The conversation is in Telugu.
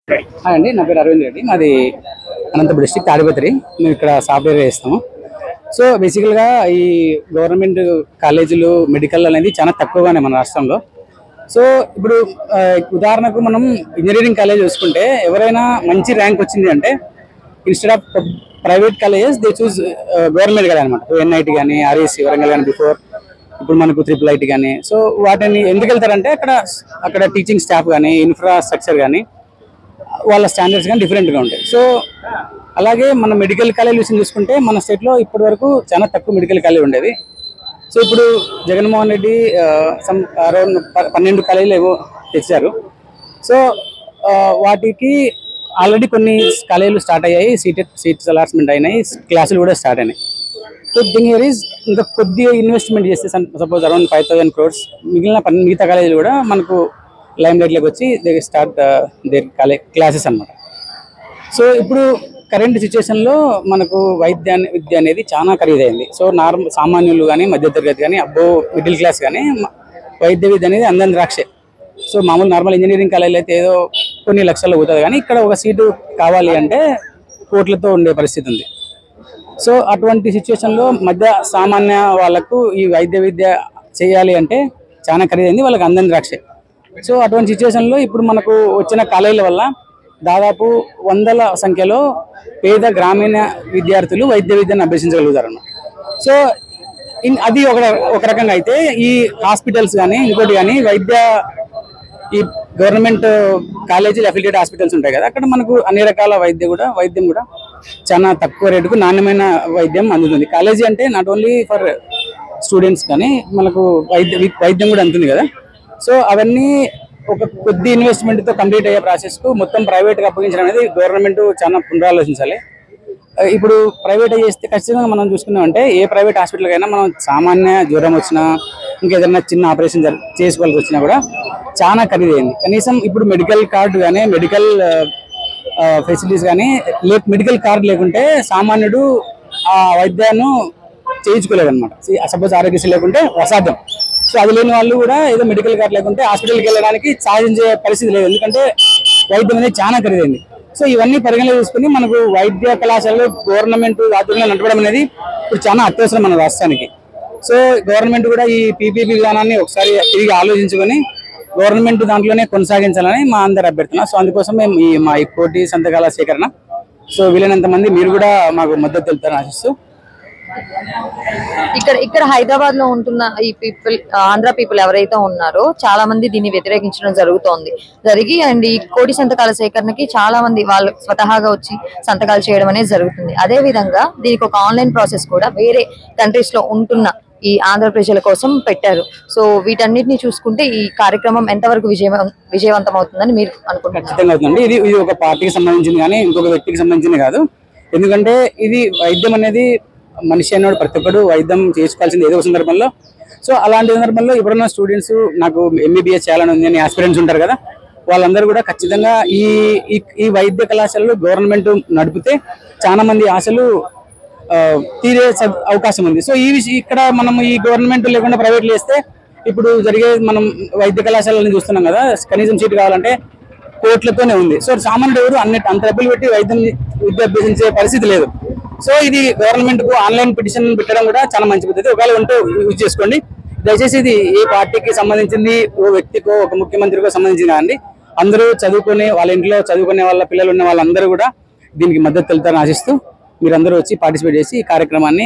హాయ్ అండి, నా పేరు అరవింద్ రెడ్డి. మాది అనంతపురం డిస్ట్రిక్ట్ తాడిపత్రి. మేము ఇక్కడ సాఫ్ట్వేర్ చేస్తాము. సో బేసికల్గా ఈ గవర్నమెంట్ కాలేజీలు మెడికల్ అనేది చాలా తక్కువగానే మన రాష్ట్రంలో. సో ఇప్పుడు ఉదాహరణకు మనం ఇంజనీరింగ్ కాలేజ్ చూసుకుంటే ఎవరైనా మంచి ర్యాంక్ వచ్చింది అంటే instead of private colleges they choose government college అనమాట. ఎన్ఐటి కానీ, ఆర్ఈసి వరంగల్ కానీ, బిఫోర్ ఇప్పుడు మనకు IIIT కానీ. సో వాటిని ఎందుకు వెళ్తారంటే అక్కడ టీచింగ్ స్టాఫ్ కానీ, ఇన్ఫ్రాస్ట్రక్చర్ కానీ, వాళ్ళ స్టాండర్డ్స్ కానీ డిఫరెంట్గా ఉంటాయి. సో అలాగే మన మెడికల్ కాలేజ్ విషయం చూసుకుంటే మన స్టేట్లో ఇప్పటి వరకు చాలా తక్కువ మెడికల్ కాలేజ్ ఉండేది. సో ఇప్పుడు జగన్మోహన్ రెడ్డి అరౌండ్ 12 కాలేజీలు ఏవో తెచ్చారు. సో వాటికి ఆల్రెడీ కొన్ని కాలేజీలు స్టార్ట్ అయ్యాయి, సీట్స్ అలాట్మెంట్ అయినాయి, క్లాసులు కూడా స్టార్ట్ అయినాయి. సో థింగ్ హియర్ ఈజ్ ఇంకా కొద్దిగా ఇన్వెస్ట్మెంట్ చేస్తే సపోజ్ అరౌండ్ 5,000 crores మిగతా కాలేజీలు కూడా మనకు లైమ్ లైట్లోకి వచ్చి దే స్టార్ట్ దేర్ క్లాసెస్ అనమాట. సో ఇప్పుడు కరెంట్ సిచ్యువేషన్లో మనకు విద్య అనేది చాలా ఖరీదైంది. సో సామాన్యులు కానీ, మధ్యతరగతి కానీ, మిడిల్ క్లాస్ కానీ వైద్య విద్య అనేది అందని ద్రాక్షే. సో మామూలు నార్మల్ ఇంజనీరింగ్ కాలేజీలో అయితే ఏదో కొన్ని లక్షల్లో పోతుంది, కానీ ఇక్కడ ఒక సీటు కావాలి అంటే కోట్లతో ఉండే పరిస్థితి ఉంది. సో అటువంటి సిచ్యువేషన్లో సామాన్య వాళ్ళకు ఈ వైద్య విద్య చేయాలి అంటే చాలా ఖరీదైంది, వాళ్ళకి అందని ద్రాక్షే. సో అటువంటి సిచ్యువేషన్లో ఇప్పుడు మనకు వచ్చిన కాలేజీల వల్ల దాదాపు 100ల సంఖ్యలో పేద గ్రామీణ విద్యార్థులు వైద్య విద్యను అభ్యసించగలుగుతారు. సో అది ఒక రకంగా అయితే ఈ హాస్పిటల్స్ కానీ ఇంకోటి కానీ ఈ గవర్నమెంట్ కాలేజీలు అఫిలియేటెడ్ హాస్పిటల్స్ ఉంటాయి కదా, అక్కడ మనకు అన్ని రకాల వైద్యం కూడా చాలా తక్కువ రేటుకు నాణ్యమైన వైద్యం అందుతుంది. కాలేజీ అంటే నాట్ ఓన్లీ ఫర్ స్టూడెంట్స్ కానీ మనకు వైద్యం కూడా అందుతుంది కదా. సో అవన్నీ ఒక కొద్ది ఇన్వెస్ట్మెంట్తో కంప్లీట్ అయ్యే ప్రాసెస్కు మొత్తం ప్రైవేట్గా అప్పగించడం అనేది గవర్నమెంట్ చాలా పునరాలోచించాలి. ఇప్పుడు ప్రైవేట్ చేస్తే ఖచ్చితంగా మనం చూసుకున్నామంటే ఏ ప్రైవేట్ హాస్పిటల్కైనా మనం సామాన్య జ్వరం వచ్చినా, ఇంకేదైనా చిన్న ఆపరేషన్ చేసుకోవాల్సి వచ్చినా కూడా చాలా ఖరీదైంది. కనీసం ఇప్పుడు మెడికల్ కార్డు కానీ, మెడికల్ ఫెసిలిటీస్ కానీ మెడికల్ కార్డు లేకుంటే సామాన్యుడు ఆ వైద్యాన్ని చేయించుకోలేదన్నమాట. సపోజ్ ఆరోగ్యశ్రీ లేకుంటే అసాధ్యం. సో అది లేని వాళ్ళు కూడా ఏదో మెడికల్ కార్డు లేకుంటే హాస్పిటల్కి వెళ్ళడానికి సాధించే పరిస్థితి లేదు, ఎందుకంటే వైద్యం అనేది చాలా ఖరీదైంది. సో ఇవన్నీ పరిగణలో తీసుకుని మనకు వైద్య కళాశాలలో గవర్నమెంట్ ఆధ్వర్యంలో నడపడం అనేది ఇప్పుడు చాలా అత్యవసరం మన రాష్ట్రానికి. సో గవర్నమెంట్ కూడా ఈ PPP విధానాన్ని ఒకసారి తిరిగి ఆలోచించుకొని గవర్నమెంట్ దాంట్లోనే కొనసాగించాలని మా అందరి అభ్యర్థన. సో అందుకోసం మేము మా కోటి సంతకాల సేకరణ. సో వీలైనంత మంది మీరు కూడా మాకు మద్దతు తెలుపుతారని ఆశిస్తూ. ఇక్కడ హైదరాబాద్ లో ఉంటున్న ఈ ఆంధ్ర పీపుల్ ఎవరైతే ఉన్నారో చాలా మంది దీన్ని వ్యతిరేకించడం జరిగి అండ్ ఈ కోటి సంతకాల సేకరణకి చాలా మంది వాళ్ళు స్వతహాగా వచ్చి సంతకాలు చేయడం అనేది జరుగుతుంది. అదే విధంగా దీనికి ఒక ఆన్లైన్ ప్రాసెస్ కూడా వేరే కంట్రీస్ లో ఉంటున్న ఈ ఆంధ్ర ప్రజల కోసం పెట్టారు. సో వీటన్నిటిని చూసుకుంటే ఈ కార్యక్రమం ఎంతవరకు విజయవంతం అవుతుందని మీరు అనుకుంటున్నారు? ఖచ్చితంగా అవుతుంది. ఇది ఒక పార్టీకి సంబంధించింది కానీ ఇంకొక వ్యక్తికి సంబంధించింది కాదు. ఎందుకంటే ఇది వైద్యం అనేది మనిషి అన్నోడు ప్రతి ఒక్కడు వైద్యం చేసుకోవాల్సింది ఏదో సందర్భంలో. సో అలాంటి సందర్భంలో ఎవరైనా స్టూడెంట్స్ నాకు MBBS చేయాలని ఉంది అని ఆస్పిరెంట్స్ ఉంటారు కదా, వాళ్ళందరూ కూడా ఖచ్చితంగా ఈ వైద్య కళాశాలలో గవర్నమెంట్ నడిపితే చాలా మంది ఆశలు తీరే అవకాశం ఉంది. సో ఇక్కడ మనం ఈ గవర్నమెంట్ లేకుండా ప్రైవేట్లు వేస్తే ఇప్పుడు జరిగే మనం వైద్య కళాశాలని చూస్తున్నాం కదా, కనీసం సీటు కావాలంటే కోట్లతోనే ఉంది. సో సామాన్యుడు ఎవరు అంత డబ్బులు పెట్టి విద్య అభ్యసించే పరిస్థితి లేదు. సో ఇది గవర్నమెంట్ కు ఆన్లైన్ పిటిషన్ పెట్టడం కూడా చాలా మంచి పద్ధతి. ఒకవేళ ఉంటే యూజ్ చేసుకోండి. దయచేసి ఇది ఏ పార్టీకి సంబంధించింది, ఓ వ్యక్తికో ఒక ముఖ్యమంత్రికో సంబంధించింది అండి. అందరూ చదువుకునే వాళ్ళ ఇంట్లో చదువుకునే వాళ్ళ పిల్లలు ఉన్న వాళ్ళందరూ కూడా దీనికి మద్దతు తెలుపుతారని ఆశిస్తూ మీరందరూ వచ్చి పార్టిసిపేట్ చేసి ఈ కార్యక్రమాన్ని